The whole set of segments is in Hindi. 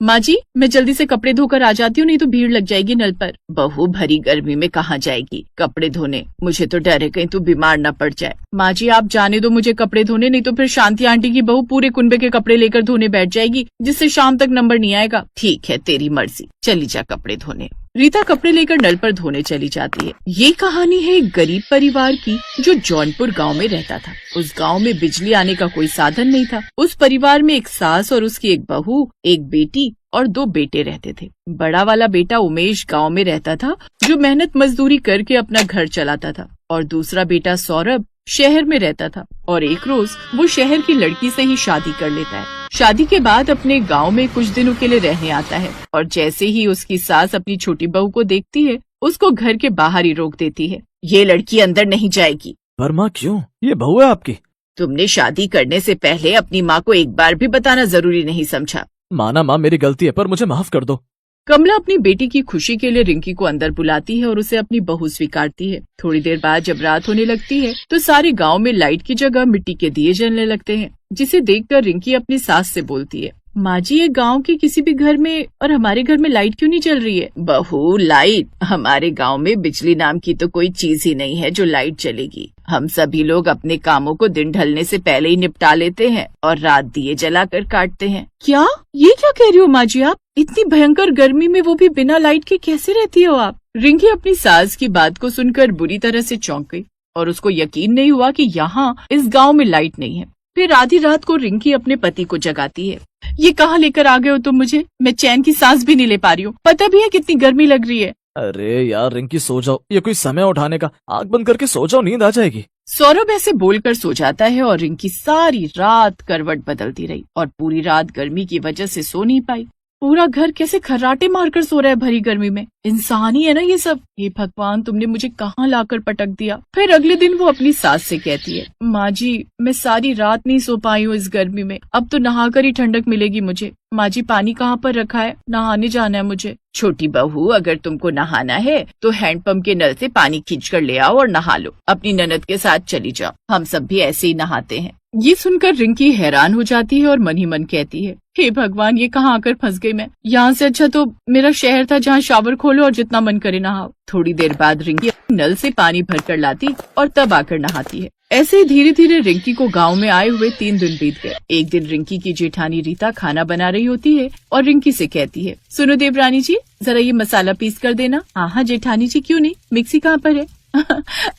माँ जी, मैं जल्दी से कपड़े धोकर आ जाती हूँ, नहीं तो भीड़ लग जाएगी नल पर। बहू भरी गर्मी में कहाँ जाएगी कपड़े धोने, मुझे तो डर है कहीं तू बीमार न पड़ जाए। माँ जी आप जाने दो मुझे कपड़े धोने, नहीं तो फिर शांति आंटी की बहू पूरे कुनबे के कपड़े लेकर धोने बैठ जाएगी, जिससे शाम तक नंबर नहीं आएगा। ठीक है तेरी मर्जी, चली जा कपड़े धोने। रीता कपड़े लेकर नल पर धोने चली जाती है। ये कहानी है एक गरीब परिवार की जो जौनपुर गांव में रहता था। उस गांव में बिजली आने का कोई साधन नहीं था। उस परिवार में एक सास और उसकी एक बहू, एक बेटी और 2 बेटे रहते थे। बड़ा वाला बेटा उमेश गांव में रहता था, जो मेहनत मजदूरी करके अपना घर चलाता था, और दूसरा बेटा सौरभ शहर में रहता था। और एक रोज वो शहर की लड़की से ही शादी कर लेता है। शादी के बाद अपने गांव में कुछ दिनों के लिए रहने आता है, और जैसे ही उसकी सास अपनी छोटी बहू को देखती है, उसको घर के बाहर ही रोक देती है। ये लड़की अंदर नहीं जाएगी। पर माँ क्यों, ये बहू है आपकी? तुमने शादी करने से पहले अपनी माँ को एक बार भी बताना जरूरी नहीं समझा। माना माँ मेरी गलती है, पर मुझे माफ कर दो। कमला अपनी बेटी की खुशी के लिए रिंकी को अंदर बुलाती है और उसे अपनी बहू स्वीकारती है। थोड़ी देर बाद जब रात होने लगती है तो सारे गांव में लाइट की जगह मिट्टी के दिए जलने लगते हैं, जिसे देखकर रिंकी अपनी सास से बोलती है, माँ जी ये गांव के किसी भी घर में और हमारे घर में लाइट क्यों नहीं चल रही है? बहू लाइट, हमारे गांव में बिजली नाम की तो कोई चीज ही नहीं है जो लाइट चलेगी। हम सभी लोग अपने कामों को दिन ढलने से पहले ही निपटा लेते हैं और रात दिए जलाकर काटते हैं। क्या ये क्या कह रही हो माँ जी आप? इतनी भयंकर गर्मी में वो भी बिना लाइट के कैसे रहती हो आप? रिंकी अपनी सास की बात को सुनकर बुरी तरह से चौंक गई और उसको यकीन नहीं हुआ कि यहाँ इस गांव में लाइट नहीं है। फिर आधी रात को रिंकी अपने पति को जगाती है। ये कहाँ लेकर आ गए हो तुम मुझे? मैं चैन की सांस भी नहीं ले पा रही हूँ। पता भी है कितनी गर्मी लग रही है। अरे यार रिंकी सो जाओ, ये कोई समय उठाने का? आंख बंद करके सो जाओ, नींद आ जाएगी। सौरभ ऐसे बोलकर सो जाता है और रिंकी सारी रात करवट बदलती रही और पूरी रात गर्मी की वजह से सो नहीं पाई। पूरा घर कैसे खर्राटे मारकर सो रहा है भरी गर्मी में। इंसान ही है ना ये सब। हे भगवान तुमने मुझे कहाँ लाकर पटक दिया। फिर अगले दिन वो अपनी सास से कहती है, माँ जी मैं सारी रात नहीं सो पाई हूँ इस गर्मी में, अब तो नहाकर ही ठंडक मिलेगी मुझे। माँ जी पानी कहाँ पर रखा है? नहाने जाना है मुझे। छोटी बहू अगर तुमको नहाना है तो हैंडपंप के नल से पानी खींच कर ले आओ और नहा लो। अपनी ननद के साथ चली जाओ, हम सब भी ऐसे ही नहाते हैं। ये सुनकर रिंकी हैरान हो जाती है और मन ही मन कहती है, हे भगवान ये कहाँ आकर फंस गई मैं। यहाँ से अच्छा तो मेरा शहर था जहाँ शावर खोलो और जितना मन करे नहाओ। थोड़ी देर बाद रिंकी नल से पानी भर कर लाती और तब आकर नहाती है। ऐसे ही धीरे धीरे रिंकी को गांव में आए हुए 3 दिन बीत गए। एक दिन रिंकी की जेठानी रीता खाना बना रही होती है और रिंकी से कहती है, सुनो देवरानी जी जरा ये मसाला पीस कर देना। हाँ जेठानी जी क्यों नहीं, मिक्सी कहाँ पर है?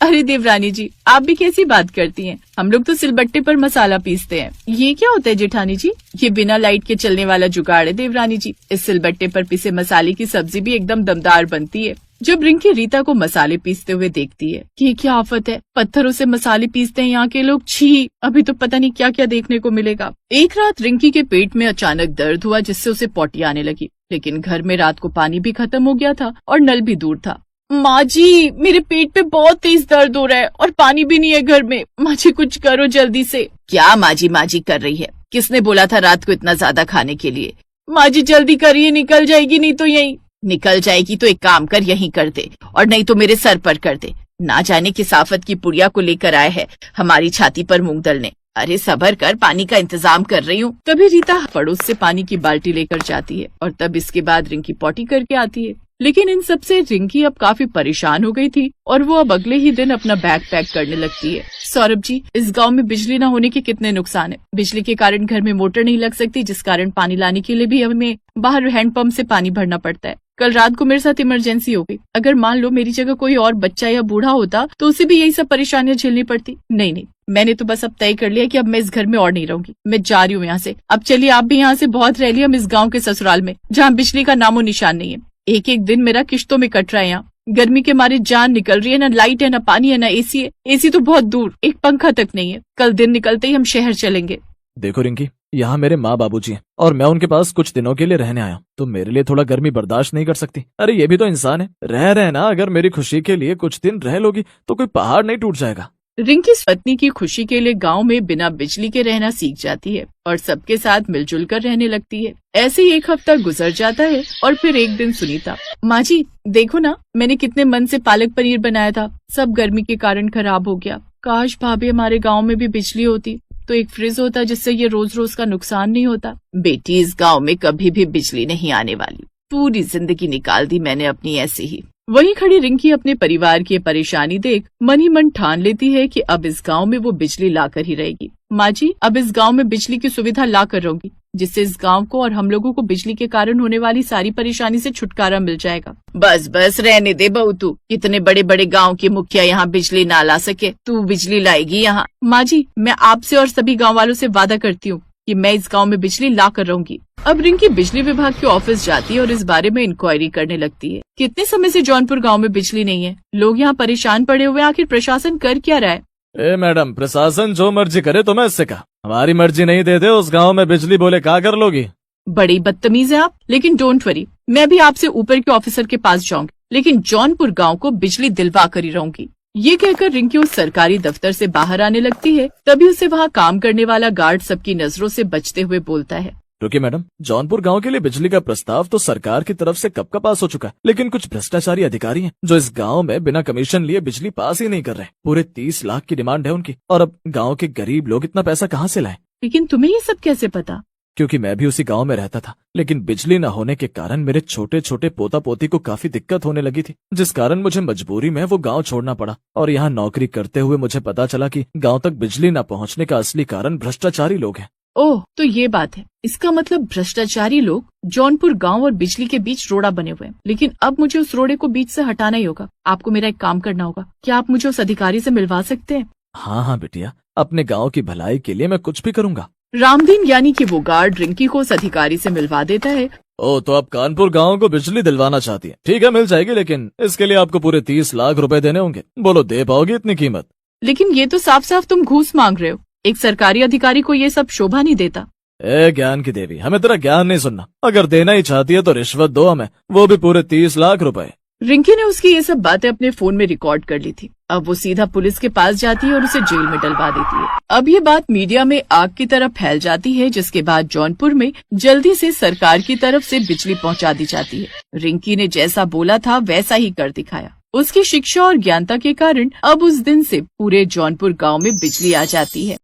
अरे देवरानी जी आप भी कैसी बात करती हैं, हम लोग तो सिलबट्टे पर मसाला पीसते हैं। ये क्या होता है जेठानी जी? ये बिना लाइट के चलने वाला जुगाड़ है देवरानी जी। इस सिलबट्टे पर पिसे मसाले की सब्जी भी एकदम दमदार बनती है। जब रिंकी रीता को मसाले पीसते हुए देखती है कि ये क्या आफत है, पत्थरों से मसाले पीसते हैं यहाँ के लोग, छी अभी तो पता नहीं क्या क्या देखने को मिलेगा। एक रात रिंकी के पेट में अचानक दर्द हुआ जिससे उसे पोटी आने लगी, लेकिन घर में रात को पानी भी खत्म हो गया था और नल भी दूर था। माँ जी मेरे पेट पे बहुत तेज दर्द हो रहा है और पानी भी नहीं है घर में, माँ जी कुछ करो जल्दी से। क्या माँ जी कर रही है? किसने बोला था रात को इतना ज्यादा खाने के लिए? माँ जी जल्दी करिए, निकल जाएगी नहीं तो। यहीं निकल जाएगी तो एक काम कर यहीं कर दे, और नहीं तो मेरे सर पर कर दे। ना जाने किस आफत की पुड़िया को लेकर आए है हमारी छाती पर मूंग दलने। अरे सबर कर, पानी का इंतजाम कर रही हूँ। तभी रीता पड़ोस से पानी की बाल्टी लेकर जाती है और तब इसके बाद रिंकी पॉटी करके आती है। लेकिन इन सब से रिंकी अब काफी परेशान हो गई थी और वो अब अगले ही दिन अपना बैग पैक करने लगती है। सौरभ जी इस गांव में बिजली न होने के कितने नुकसान है। बिजली के कारण घर में मोटर नहीं लग सकती, जिस कारण पानी लाने के लिए भी हमें बाहर हैंडपंप से पानी भरना पड़ता है। कल रात को मेरे साथ इमरजेंसी हो गई। अगर मान लो मेरी जगह कोई और बच्चा या बूढ़ा होता तो उसे भी यही सब परेशानियां झेलनी पड़ती। नहीं, मैंने तो बस अब तय कर लिया कि अब मैं इस घर में और नहीं रहूंगी, मैं जा रही हूँ यहाँ से। अब चलिए आप भी यहाँ से बहुत रह लिया, हम इस गाँव के ससुराल में जहाँ बिजली का नामो निशान नहीं है। एक एक दिन मेरा किश्तों में कट रहा है। यहाँ गर्मी के मारे जान निकल रही है, न लाइट है, न पानी है, न एसी है। एसी तो बहुत दूर, एक पंखा तक नहीं है। कल दिन निकलते ही हम शहर चलेंगे। देखो रिंकी, यहाँ मेरे माँ बाबूजी हैं और मैं उनके पास कुछ दिनों के लिए रहने आया, तो मेरे लिए थोड़ा गर्मी बर्दाश्त नहीं कर सकती? अरे ये भी तो इंसान है, रह रहे ना। अगर मेरी खुशी के लिए कुछ दिन रह लोगी तो कोई पहाड़ नहीं टूट जाएगा। रिंकी पत्नी की खुशी के लिए गांव में बिना बिजली के रहना सीख जाती है और सबके साथ मिलजुल कर रहने लगती है। ऐसे ही एक हफ्ता गुजर जाता है और फिर एक दिन सुनीता, माँ जी देखो ना मैंने कितने मन से पालक पनीर बनाया था, सब गर्मी के कारण खराब हो गया। काश भाभी हमारे गांव में भी बिजली होती तो एक फ्रिज होता जिससे ये रोज रोज का नुकसान नहीं होता। बेटी, इस गांव में कभी भी बिजली नहीं आने वाली। पूरी जिंदगी निकाल दी मैंने अपनी ऐसे ही। वहीं खड़ी रिंकी अपने परिवार की परेशानी देख मन ही मन ठान लेती है कि अब इस गांव में वो बिजली लाकर ही रहेगी। माँ जी, अब इस गांव में बिजली की सुविधा ला कर रहूंगी, जिससे इस गांव को और हम लोगों को बिजली के कारण होने वाली सारी परेशानी से छुटकारा मिल जाएगा। बस बस रहने दे बहू, तू कितने बड़े बड़े गांव के मुखिया यहाँ बिजली ना ला सके, तू बिजली लाएगी यहाँ। माँ जी, मैं आपसे और सभी गाँव वालों से वादा करती हूँ कि मैं इस गांव में बिजली ला कर रहूंगी। अब रिंकी बिजली विभाग के ऑफिस जाती है और इस बारे में इंक्वायरी करने लगती है। कितने समय से जौनपुर गांव में बिजली नहीं है, लोग यहाँ परेशान पड़े हुए, आखिर प्रशासन कर क्या रहा है? ए मैडम, प्रशासन जो मर्जी करे तुम्हें इससे कहा, हमारी मर्जी नहीं देते उस गांव में बिजली, बोले क्या कर लोगी? बड़ी बदतमीज है आप। लेकिन डोंट वरी, मैं भी आपसे ऊपर के ऑफिसर के पास जाऊंगी, लेकिन जौनपुर गांव को बिजली दिलवा कर ही रहूंगी। ये कहकर रिंकी उस सरकारी दफ्तर से बाहर आने लगती है। तभी उसे वहाँ काम करने वाला गार्ड सबकी नजरों से बचते हुए बोलता है, रुकिए मैडम, जौनपुर गांव के लिए बिजली का प्रस्ताव तो सरकार की तरफ से कब का पास हो चुका है, लेकिन कुछ भ्रष्टाचारी अधिकारी हैं जो इस गांव में बिना कमीशन लिए बिजली पास ही नहीं कर रहे। पूरे 30 लाख की डिमांड है उनकी, और अब गांव के गरीब लोग इतना पैसा कहाँ से लाएं? लेकिन तुम्हें ये सब कैसे पता? क्योंकि मैं भी उसी गांव में रहता था, लेकिन बिजली न होने के कारण मेरे छोटे छोटे पोता पोती को काफी दिक्कत होने लगी थी, जिस कारण मुझे मजबूरी में वो गांव छोड़ना पड़ा। और यहाँ नौकरी करते हुए मुझे पता चला कि गांव तक बिजली न पहुंचने का असली कारण भ्रष्टाचारी लोग हैं। ओह, तो ये बात है। इसका मतलब भ्रष्टाचारी लोग जौनपुर गांव और बिजली के बीच रोड़ा बने हुए हैं। लेकिन अब मुझे उस रोड़े को बीच से हटाना ही होगा। आपको मेरा एक काम करना होगा। क्या आप मुझे उस अधिकारी से मिलवा सकते हैं? हाँ हाँ बिटिया, अपने गाँव की भलाई के लिए मैं कुछ भी करूँगा। रामदीन यानी कि वो गार्ड रिंकी को उस अधिकारी से मिलवा देता है। ओ, तो आप कानपुर गांव को बिजली दिलवाना चाहती हैं? ठीक है, मिल जाएगी, लेकिन इसके लिए आपको पूरे 30 लाख रुपए देने होंगे। बोलो, दे पाओगी इतनी कीमत? लेकिन ये तो साफ साफ तुम घूस मांग रहे हो। एक सरकारी अधिकारी को ये सब शोभा नहीं देता। ए ज्ञान की देवी, हमें तेरा ज्ञान नहीं सुनना। अगर देना ही चाहती है तो रिश्वत दो हमें, वो भी पूरे 30 लाख रुपए। रिंकी ने उसकी ये सब बातें अपने फोन में रिकॉर्ड कर ली थी। अब वो सीधा पुलिस के पास जाती है और उसे जेल में डलवा देती है। अब ये बात मीडिया में आग की तरह फैल जाती है, जिसके बाद जौनपुर में जल्दी से सरकार की तरफ से बिजली पहुंचा दी जाती है। रिंकी ने जैसा बोला था वैसा ही कर दिखाया। उसकी शिक्षा और ज्ञानता के कारण अब उस दिन से पूरे जौनपुर गांव में बिजली आ जाती है।